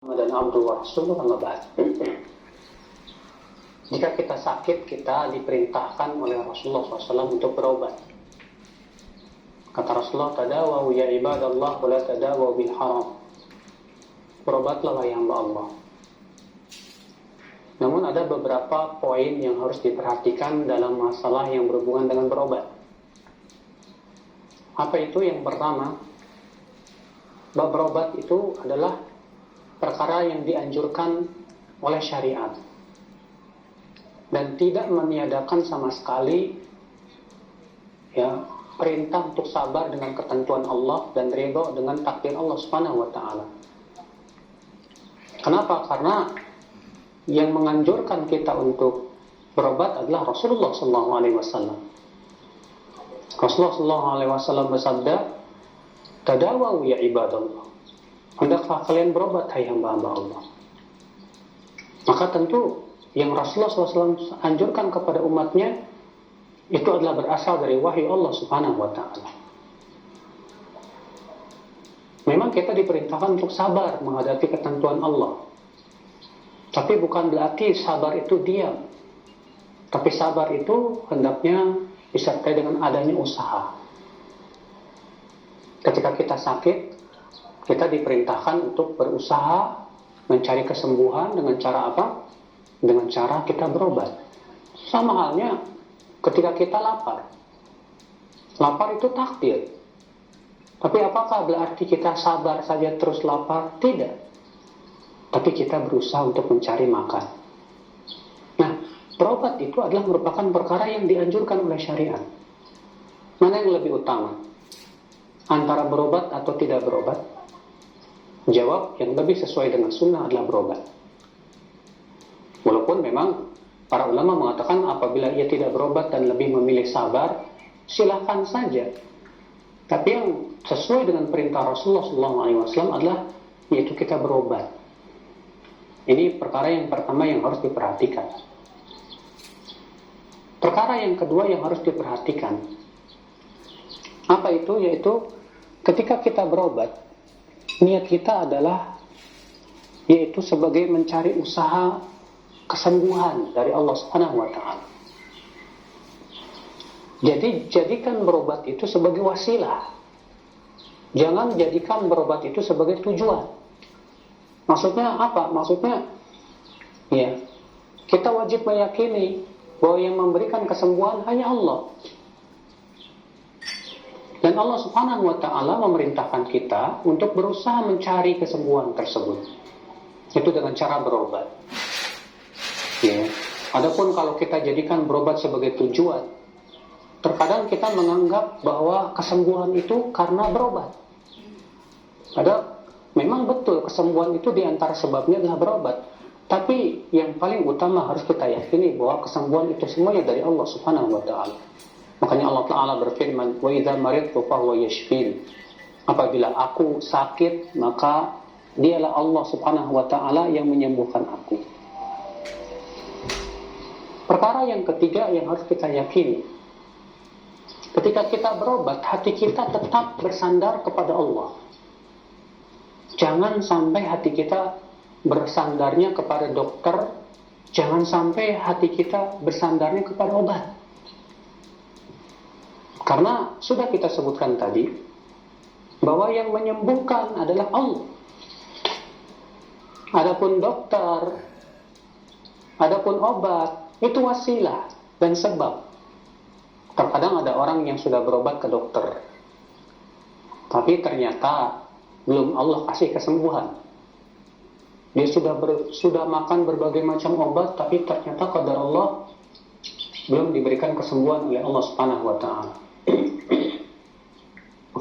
Dan abdu wa rasuluh amma ba'd. Jika kita sakit, kita diperintahkan oleh Rasulullah SAW untuk berobat. Kata Rasulullah, tadawaw ya ibadallah wa la tadawaw bil haram. Berobatlah wahai hamba Allah. Namun ada beberapa poin yang harus diperhatikan dalam masalah yang berhubungan dengan berobat. Apa itu? Yang pertama, berobat itu adalah perkara yang dianjurkan oleh syariat dan tidak meniadakan sama sekali perintah untuk sabar dengan ketentuan Allah dan ridho dengan takdir Allah Subhanahu wa taala. Kenapa? Karena yang menganjurkan kita untuk berobat adalah Rasulullah sallallahu alaihi wasallam. Rasulullah sallallahu alaihi wasallam bersabda, "Tadawaw ya ibadallah." Hendaklah kalian berobat, hai hamba-hamba Allah. Maka tentu yang Rasulullah SAW anjurkan kepada umatnya itu adalah berasal dari wahyu Allah Subhanahu wa ta'ala. Memang kita diperintahkan untuk sabar menghadapi ketentuan Allah. Tapi bukan berarti sabar itu diam. Tapi sabar itu hendaknya disertai dengan adanya usaha. Ketika kita sakit, kita diperintahkan untuk berusaha mencari kesembuhan dengan cara apa? Dengan cara kita berobat. Sama halnya ketika kita lapar. Lapar itu takdir. Tapi apakah berarti kita sabar saja terus lapar? Tidak. Tapi kita berusaha untuk mencari makan. Nah, berobat itu adalah merupakan perkara yang dianjurkan oleh syariat. Mana yang lebih utama? Antara berobat atau tidak berobat? Jawab yang lebih sesuai dengan sunnah adalah berobat. Walaupun memang para ulama mengatakan apabila ia tidak berobat dan lebih memilih sabar, silakan saja. Tapi yang sesuai dengan perintah Rasulullah SAW adalah yaitu kita berobat. Ini perkara yang pertama yang harus diperhatikan. Perkara yang kedua yang harus diperhatikan, apa itu? Yaitu ketika kita berobat, niat kita adalah yaitu sebagai mencari usaha kesembuhan dari Allah Subhanahu wa taala. Jadi jadikan berobat itu sebagai wasilah. Jangan jadikan berobat itu sebagai tujuan. Maksudnya apa? Maksudnya kita wajib meyakini bahwa yang memberikan kesembuhan hanya Allah. Dan Allah Subhanahu wa ta'ala memerintahkan kita untuk berusaha mencari kesembuhan tersebut. Itu dengan cara berobat. Adapun kalau kita jadikan berobat sebagai tujuan, terkadang kita menganggap bahwa kesembuhan itu karena berobat. Memang betul kesembuhan itu diantara sebabnya adalah berobat. Tapi yang paling utama harus kita yakini bahwa kesembuhan itu semuanya dari Allah Subhanahu wa ta'ala. Makanya Allah Ta'ala berfirman, wa idza maridtu fahuwa yashfin. Apabila aku sakit, maka dialah Allah Subhanahu wa ta'ala yang menyembuhkan aku. Perkara yang ketiga yang harus kita yakini, ketika kita berobat, hati kita tetap bersandar kepada Allah. Jangan sampai hati kita bersandarnya kepada dokter, jangan sampai hati kita bersandarnya kepada obat. Karena sudah kita sebutkan tadi bahwa yang menyembuhkan adalah Allah. Adapun dokter, adapun obat, itu wasilah dan sebab. Terkadang ada orang yang sudah berobat ke dokter, tapi ternyata belum Allah kasih kesembuhan. Dia sudah makan berbagai macam obat, tapi ternyata qadar Allah belum diberikan kesembuhan oleh Allah Subhanahu wa ta'ala.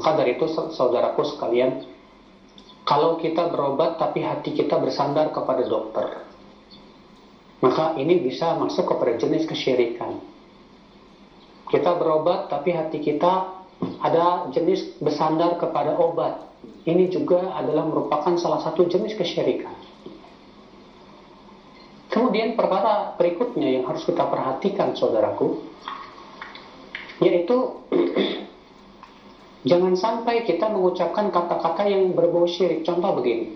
Maka dari itu saudaraku sekalian, kalau kita berobat tapi hati kita bersandar kepada dokter, maka ini bisa masuk kepada jenis kesyirikan. Kita berobat tapi hati kita ada jenis bersandar kepada obat. Ini juga adalah merupakan salah satu jenis kesyirikan. Kemudian perkara berikutnya yang harus kita perhatikan saudaraku, yaitu jangan sampai kita mengucapkan kata-kata yang berbau syirik. Contoh begini,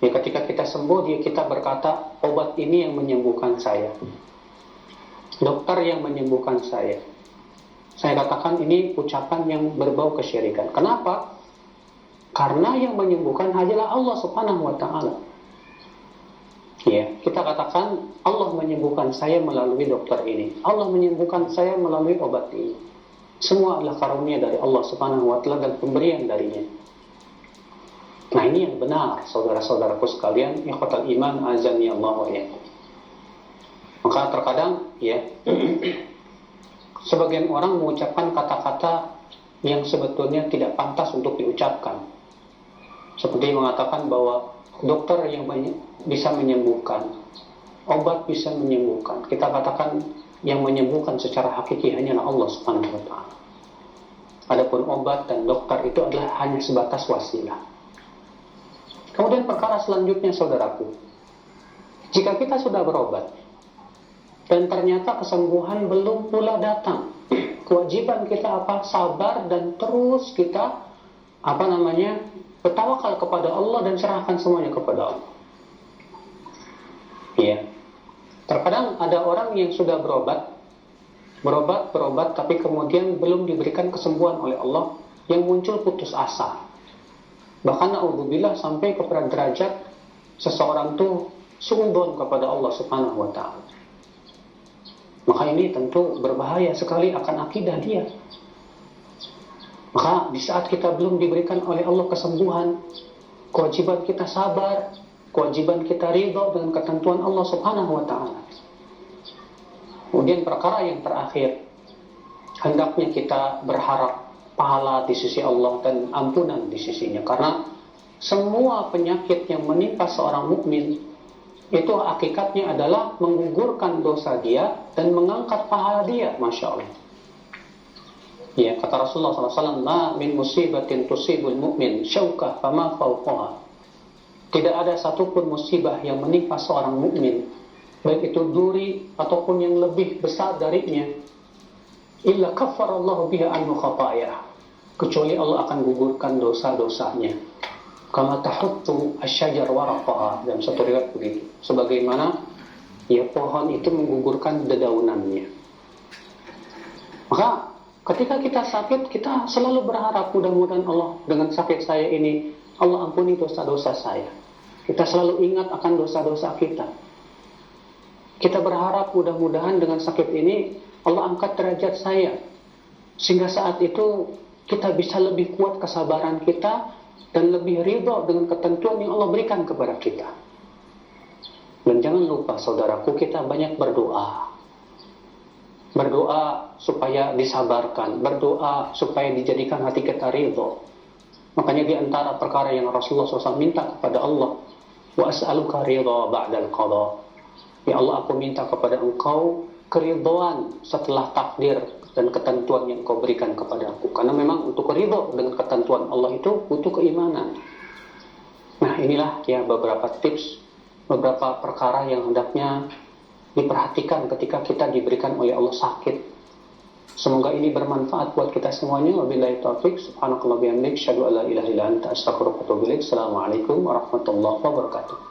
Ya, ketika kita sembuh, kita berkata, obat ini yang menyembuhkan saya, dokter yang menyembuhkan saya. Saya katakan ini ucapan yang berbau kesyirikan. Kenapa? Karena yang menyembuhkan hanyalah Allah Subhanahu wa Ta'ala. Ya, kita katakan Allah menyembuhkan saya melalui dokter ini, Allah menyembuhkan saya melalui obat ini. Semua adalah karunia dari Allah Subhanahu wa Ta'ala dan pemberian darinya. Nah, ini yang benar, saudara-saudaraku sekalian, ikhwatal iman, azani Allah wa iyyakum. Maka terkadang ya sebagian orang mengucapkan kata-kata yang sebetulnya tidak pantas untuk diucapkan. Seperti mengatakan bahwa dokter yang bisa menyembuhkan, obat bisa menyembuhkan. Kita katakan yang menyembuhkan secara hakiki hanyalah Allah Subhanahu wa Ta'ala. Adapun obat dan dokter itu adalah hanya sebatas wasilah. Kemudian perkara selanjutnya, saudaraku, jika kita sudah berobat dan ternyata kesembuhan belum pula datang, kewajiban kita apa? Sabar dan terus kita bertawakal kepada Allah dan serahkan semuanya kepada Allah. Ya. Terkadang ada orang yang sudah berobat, tapi kemudian belum diberikan kesembuhan oleh Allah, yang muncul putus asa. Bahkan na'udzubillah sampai kepada derajat seseorang tuh suudzon kepada Allah Subhanahu wa Ta'ala. Maka ini tentu berbahaya sekali akan akidah dia. Maka di saat kita belum diberikan oleh Allah kesembuhan, kewajiban kita sabar, kewajiban kita ridho dengan ketentuan Allah Subhanahu wa Ta'ala. Kemudian perkara yang terakhir, hendaknya kita berharap pahala di sisi Allah dan ampunan di sisinya. Karena semua penyakit yang menimpa seorang mukmin itu hakikatnya adalah menggugurkan dosa dia dan mengangkat pahala dia, Masya Allah. Ya, kata Rasulullah SAW, ma min musibatin tusibul mu'min syaukah fama fauqaha. Tidak ada satupun musibah yang menimpa seorang mukmin, baik itu duri ataupun yang lebih besar darinya, illa kaffarallahu biha anhu khata'iyah, kecuali Allah akan gugurkan dosa-dosanya. Kama tahuttu asyajar waraqaha, dalam satu riwayat begitu, sebagaimana ya pohon itu menggugurkan dedaunannya. Maka ketika kita sakit, kita selalu berharap mudah-mudahan Allah, dengan sakit saya ini Allah ampuni dosa-dosa saya. Kita selalu ingat akan dosa-dosa kita. Kita berharap mudah-mudahan dengan sakit ini Allah angkat derajat saya, sehingga saat itu kita bisa lebih kuat kesabaran kita dan lebih ridho dengan ketentuan yang Allah berikan kepada kita. Dan jangan lupa, saudaraku, kita banyak berdoa. Berdoa supaya disabarkan, berdoa supaya dijadikan hati kita ridho. Makanya di antara perkara yang Rasulullah SAW minta kepada Allah, wa as'aluka ridha ba'dal qadha. Ya Allah, aku minta kepada Engkau keridhaan setelah takdir dan ketentuan yang Engkau berikan kepada aku. Karena memang untuk ridho dengan ketentuan Allah itu butuh keimanan. Nah, inilah ya beberapa tips, beberapa perkara yang hendaknya diperhatikan ketika kita diberikan oleh Allah sakit. Semoga ini bermanfaat buat kita semuanya. Wabillahi taufiq. Subhanakallah bihamdik, syahadu an la ilaha illa anta, astaghfiruka wa atubu ilaik. Assalamualaikum warahmatullahi wabarakatuh.